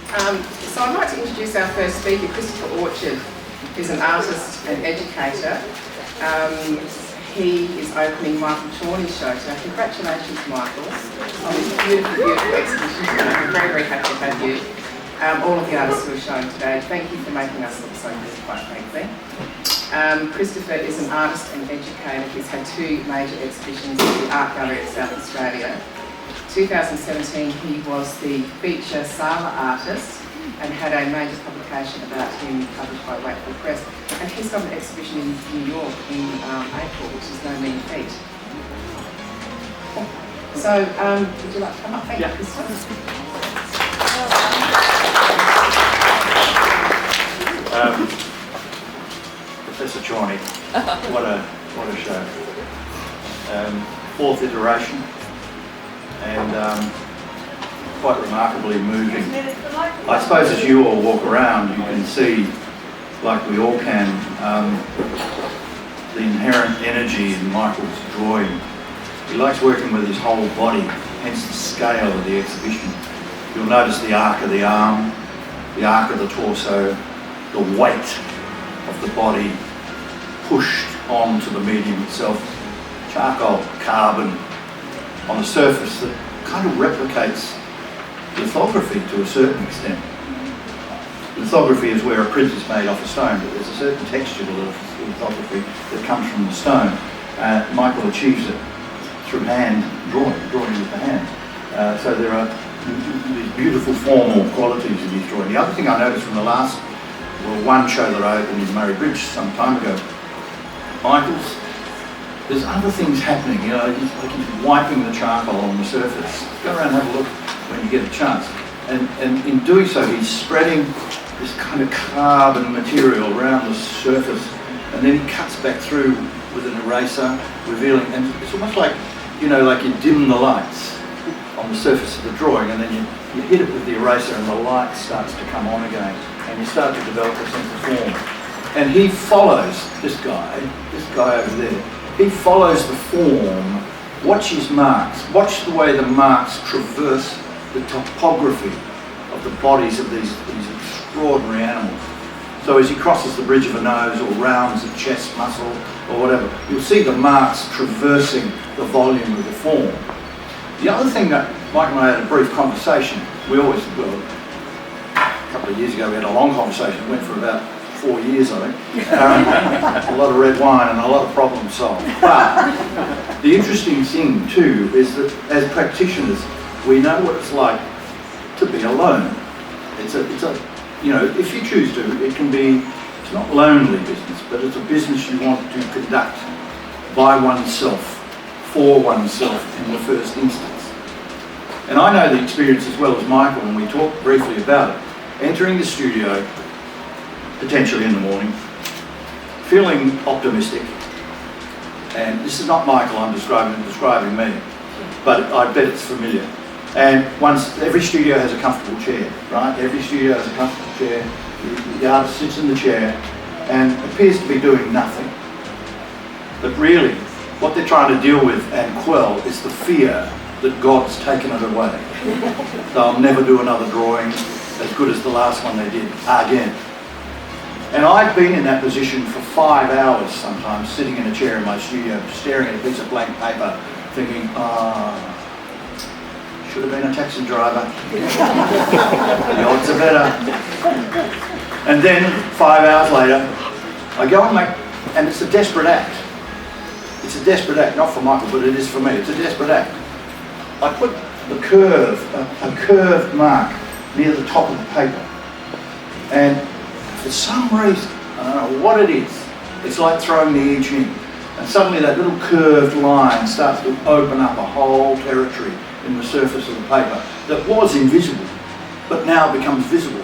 So I'd like to introduce our first speaker, Christopher Orchard, who's an artist and educator. He is opening Michael Chorney's show today. Congratulations, Michael, on this beautiful, beautiful exhibition tonight. We're very, very happy to have you. All of the artists who are showing today, thank you for making us look so good, quite frankly. Christopher is an artist and educator. He's had two major exhibitions at the Art Gallery of South Australia. 2017 he was the feature Sala artist and had a major publication about him published by Wakeful Press. And he's got an exhibition in New York in April, which is no mean feat. So, would you like to come up? Thank you, Christopher. Professor Chorney, what a show. Fourth iteration, and quite remarkably moving. I suppose as you all walk around, you can see, like we all can, the inherent energy in Michael's drawing. He likes working with his whole body, hence the scale of the exhibition. You'll notice the arc of the arm, the arc of the torso, the weight of the body pushed onto the medium itself. Charcoal, carbon, on a surface that kind of replicates lithography to a certain extent. Lithography is where a print is made off a stone, but there's a certain texture to lithography that comes from the stone. Michael achieves it through hand drawing with the hand. So there are these beautiful formal qualities in his drawing. The other thing I noticed from the last, one show that I opened in Murray Bridge some time ago, Michael's, there's other things happening, you know, he's wiping the charcoal on the surface. Go around and have a look when you get a chance. And in doing so, he's spreading this kind of carbon material around the surface, and then he cuts back through with an eraser, revealing, and it's almost like, you know, like you dim the lights on the surface of the drawing, and then you hit it with the eraser and the light starts to come on again, and you start to develop a sense of form. And he follows, this guy over there, he follows the form. Watch his marks, watch the way the marks traverse the topography of the bodies of these extraordinary animals. So as he crosses the bridge of a nose or rounds a chest muscle or whatever, you'll see the marks traversing the volume of the form. The other thing that Michael and I had a brief conversation, a couple of years ago we had a long conversation, it went for about 4 years I think, a lot of red wine and a lot of problems solved. But the interesting thing too is that as practitioners we know what it's like to be alone. It's a you know, if you choose to, it can be, it's not lonely business, but it's a business you want to conduct by oneself, for oneself in the first instance. And I know the experience as well as Michael, and we talked briefly about it. Entering the studio, potentially in the morning, feeling optimistic, and this is not Michael I'm describing me, but I bet it's familiar. And every studio has a comfortable chair, right? Every studio has a comfortable chair. The artist sits in the chair and appears to be doing nothing. But really, what they're trying to deal with and quell is the fear that God's taken it away. They'll never do another drawing as good as the last one they did again. And I've been in that position for 5 hours sometimes, sitting in a chair in my studio, staring at a piece of blank paper, thinking, should have been a taxi driver. The odds are better. And then 5 hours later, I go and make, and it's a desperate act. It's a desperate act, not for Michael, but it is for me. It's a desperate act. I put the curve, a curved mark near the top of the paper. And for some reason, I don't know what it is, it's like throwing the edge in. And suddenly that little curved line starts to open up a whole territory in the surface of the paper that was invisible, but now becomes visible.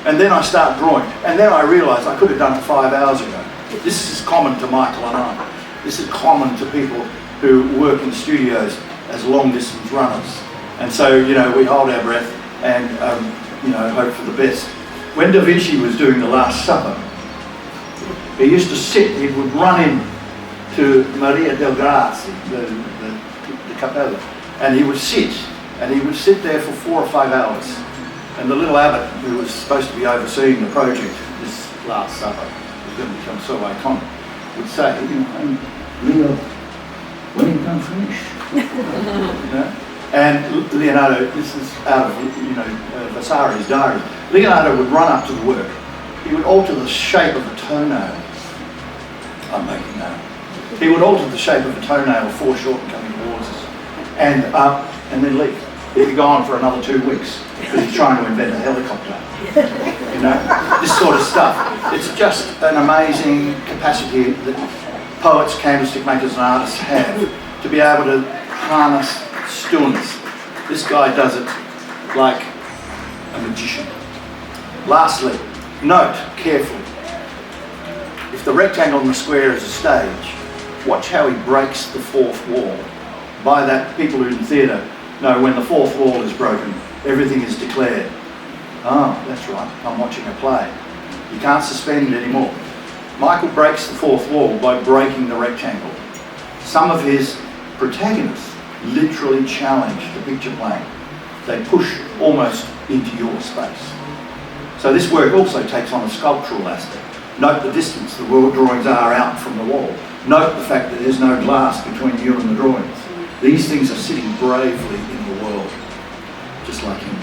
And then I start drawing, and then I realise I could have done it 5 hours ago. This is common to Michael and I. This is common to people who work in studios as long-distance runners. And so, you know, we hold our breath and, you know, hope for the best. When Da Vinci was doing The Last Supper, he used to sit, he would run in to Maria del Grazie, the Capella, and he would sit there for 4 or 5 hours. And the little abbot who was supposed to be overseeing the project, this Last Supper, was going to become so iconic, would say, you know, Leo, when are you going to finish? You know? And Leonardo, this is out of, you know, Vasari's diary, Leonardo would run up to the work. He would alter the shape of a toenail. I'm making that up. He would alter the shape of a toenail foreshortened coming towards us. And then leave. He'd be gone for another 2 weeks because he's trying to invent a helicopter. You know, this sort of stuff. It's just an amazing capacity that poets, candlestick makers and artists have to be able to harness stillness. This guy does it like a magician. Lastly, note carefully, if the rectangle and the square is a stage, watch how he breaks the fourth wall. By that, people in theatre know when the fourth wall is broken, everything is declared. Oh, that's right, I'm watching a play. You can't suspend anymore. Michael breaks the fourth wall by breaking the rectangle. Some of his protagonists literally challenge the picture plane. They push almost into your space. So this work also takes on a sculptural aspect. Note the distance the wall drawings are out from the wall. Note the fact that there's no glass between you and the drawings. These things are sitting bravely in the world, just like him.